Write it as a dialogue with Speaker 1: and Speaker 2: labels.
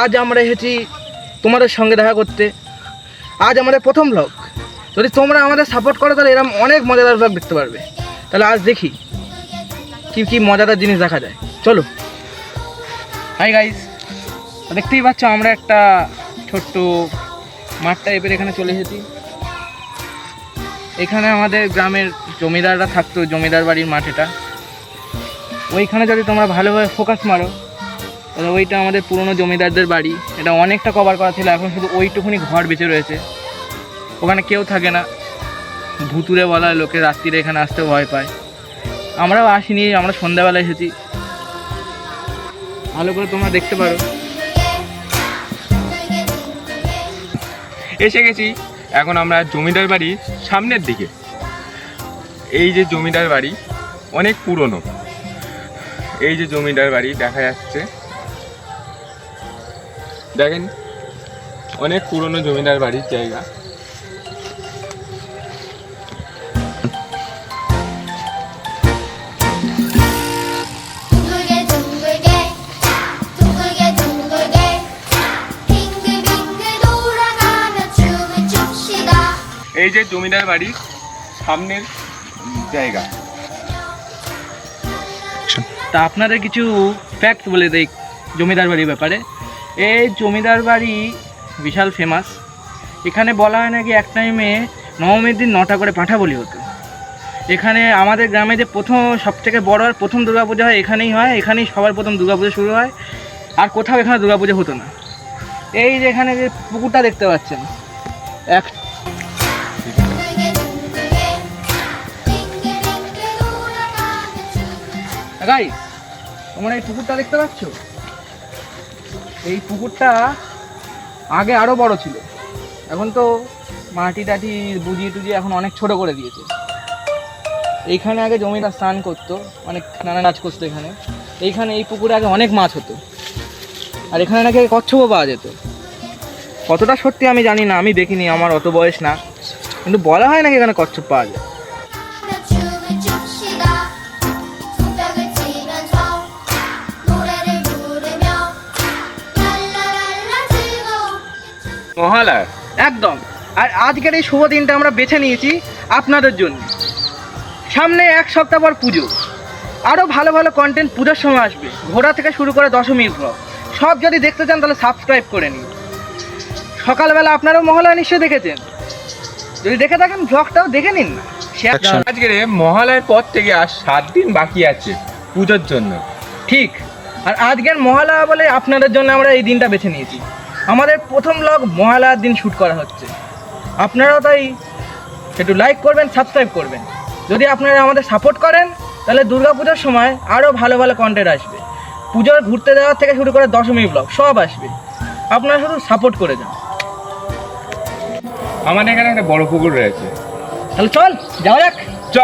Speaker 1: আজ আমরা এসেছি তোমাদের সঙ্গে দেখা করতে। আজ আমাদের প্রথম ব্লগ। যদি তোমরা আমাদের সাপোর্ট করো তাহলে এরকম অনেক মজাদার ব্লগ দেখতে পারবে। তাহলে আজ দেখি কি কি মজাদার জিনিস দেখা যায়। চলো। হাই গাইস, দেখতেই পাচ্ছ আমরা একটা ছোট্ট মাঠ টাইপের এখানে চলে এসেছি। এখানে আমাদের গ্রামের জমিদাররা থাকতো, জমিদার বাড়ির মাঠ এটা। ওইখানে যদি তোমরা ভালোভাবে ফোকাস মারো তাহলে ওইটা আমাদের পুরনো জমিদারদের বাড়ি। এটা অনেকটা কভার করা ছিল, এখন শুধু ওইটুকুনি ঘর বেঁচে রয়েছে। ওখানে কেউ থাকে না, ভুতুরে বলা হয়, লোকে রাত্রিরে এখানে আসতে ভয় পায়। আমরাও আসিনি, আমরা সন্ধ্যাবেলা এসেছি। ভালো করে তোমরা দেখতে পারো।
Speaker 2: এসে গেছি এখন আমরা জমিদার বাড়ির সামনের দিকে। এই যে জমিদার বাড়ি অনেক পুরনো, এই যে জমিদার বাড়ি দেখা যাচ্ছে, দেখেন অনেক পুরনো জমিদার বাড়ির জায়গা। এই যে জমিদার বাড়ির সামনের জায়গা।
Speaker 1: তা আপনাদের কিছু ফ্যাক্ট বলে দেই জমিদার বাড়ির ব্যাপারে। এই জমিদার বাড়ি বিশাল ফেমাস। এখানে বলা হয় নাকি এক টাইমে নবমীর দিন 9টা করে পাঁঠা বলি হতো। এখানে আমাদের গ্রামে যে প্রথম সবথেকে বড় আর প্রথম দুর্গাপূজা হয় এখানেই হয়। এখানেই সবার প্রথম দুর্গাপূজা শুরু হয়, আর কোথাও এখানে দুর্গাপূজা হতো না। এই যে এখানে যে পুকুরটা দেখতে পাচ্ছেন, এক গাইস তোমরা এই পুকুরটা দেখতে পাচ্ছ? এই পুকুরটা আগে আরও বড় ছিল, এখন তো মাটি টাটি বুঝিয়ে টুজিয়ে এখন অনেক ছোট করে দিয়েছে। এইখানে আগে জমিদার স্নান করতো, অনেক নানা কাজ করতো এখানে। এইখানে এই পুকুরে আগে অনেক মাছ হতো, আর এখানে নাকি কচ্ছপও পাওয়া যেত। কতটা সত্যি আমি জানি না, আমি দেখিনি, আমার অত বয়স না, কিন্তু বলা হয় নাকি এখানে কচ্ছপ পাওয়া যায়।
Speaker 2: মহালয়া
Speaker 1: একদম। আর আজকের এই শুভ দিনটা আমরা বেছে নিয়েছি আপনাদের জন্য। সামনে এক সপ্তাহ পর পুজো, আরও ভালো ভালো কন্টেন্ট পুজোর সময় আসবে। ঘোরা থেকে শুরু করে দশমীর ব্লগ সব যদি দেখতে চান তাহলে সাবস্ক্রাইব করে নিন। সকালবেলা আপনারাও মহালয়া নিশ্চয়ই দেখেছেন, যদি দেখে থাকেন ব্লগটাও দেখে নিন না।
Speaker 2: আজকের মহালয়ার পর থেকে আর 7 দিন বাকি আছে পুজোর জন্য।
Speaker 1: ঠিক, আর আজকের মহালয়া বলে আপনাদের জন্য আমরা এই দিনটা বেছে নিয়েছি। আমাদের প্রথম ব্লগ মহালয়ার দিন শ্যুট করা হচ্ছে। আপনারাও তাই একটু লাইক করবেন, সাবস্ক্রাইব করবেন। যদি আপনারা আমাদের সাপোর্ট করেন তাহলে দুর্গাপূজার সময় আরও ভালো ভালো কন্টেন্ট আসবে। পুজোর ঘুরতে যাওয়ার থেকে শুরু করে দশমী ব্লগ সব আসবে। আপনারা শুধু সাপোর্ট করে যান।
Speaker 2: আমাদের এখানে একটা বড় পুকুর রয়েছে,
Speaker 1: তাহলে চল যাওয়া যাক।
Speaker 2: চ।